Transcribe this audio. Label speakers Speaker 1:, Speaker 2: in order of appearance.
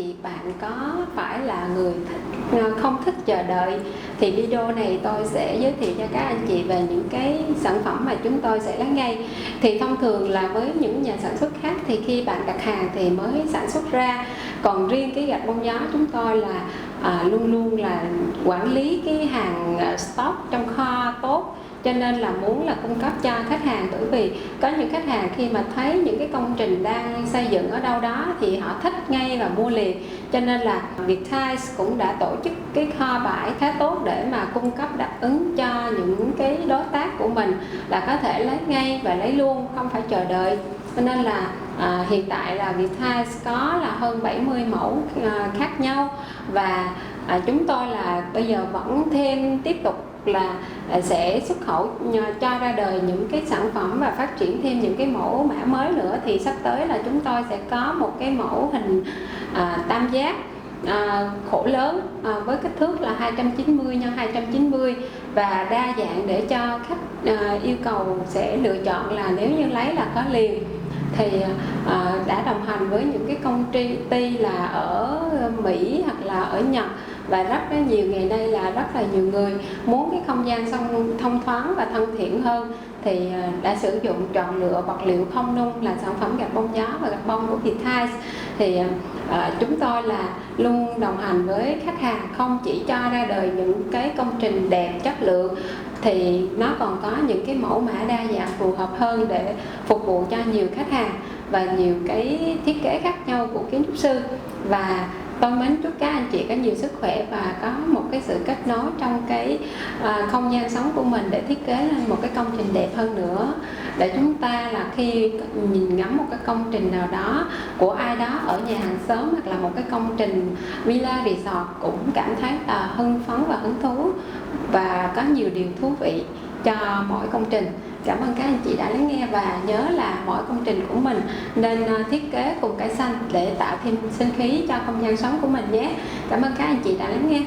Speaker 1: chị bạn có phải là người không thích chờ đợi thì video này tôi sẽ giới thiệu cho các anh chị về những cái sản phẩm mà chúng tôi sẽ lấy ngay. Thì thông thường là với những nhà sản xuất khác thì khi bạn đặt hàng thì mới sản xuất ra, còn riêng cái gạch bông gió chúng tôi là luôn luôn là quản lý cái hàng stock trong kho tốt, cho nên là muốn là cung cấp cho khách hàng. Bởi vì có những khách hàng khi mà thấy những cái công trình đang xây dựng ở đâu đó thì họ thích ngay và mua liền, cho nên là Viettiles cũng đã tổ chức cái kho bãi khá tốt để mà cung cấp đáp ứng cho những cái đối tác của mình là có thể lấy ngay và lấy luôn, không phải chờ đợi. Cho nên là hiện tại là Viettiles có là hơn 70 mẫu khác nhau, và chúng tôi là bây giờ vẫn tiếp tục là sẽ xuất khẩu cho ra đời những cái sản phẩm và phát triển thêm những cái mẫu mã mới nữa. Thì sắp tới là chúng tôi sẽ có một cái mẫu hình tam giác khổ lớn với kích thước là 290 x 290 và đa dạng để cho khách yêu cầu sẽ lựa chọn là nếu như lấy là có liền. Thì đã đồng hành với những cái công ty là ở Mỹ hoặc là ở Nhật, và rất là nhiều ngày nay là rất là nhiều người muốn cái không gian thông thoáng và thân thiện hơn thì đã sử dụng chọn lựa vật liệu không nung là sản phẩm gạch bông gió và gạch bông của Viettiles. Thì chúng tôi là luôn đồng hành với khách hàng, không chỉ cho ra đời những cái công trình đẹp chất lượng thì nó còn có những cái mẫu mã đa dạng phù hợp hơn để phục vụ cho nhiều khách hàng và nhiều cái thiết kế khác nhau của kiến trúc sư. Và tôi mến chúc các anh chị có nhiều sức khỏe và có một cái sự kết nối trong cái không gian sống của mình để thiết kế lên một cái công trình đẹp hơn nữa, để chúng ta là khi nhìn ngắm một cái công trình nào đó của ai đó ở nhà hàng xóm hoặc là một cái công trình villa resort cũng cảm thấy hưng phấn và hứng thú và có nhiều điều thú vị cho mỗi công trình. Cảm ơn các anh chị đã lắng nghe, và nhớ là mỗi công trình của mình nên thiết kế cùng cây xanh để tạo thêm sinh khí cho không gian sống của mình nhé. Cảm ơn các anh chị đã lắng nghe.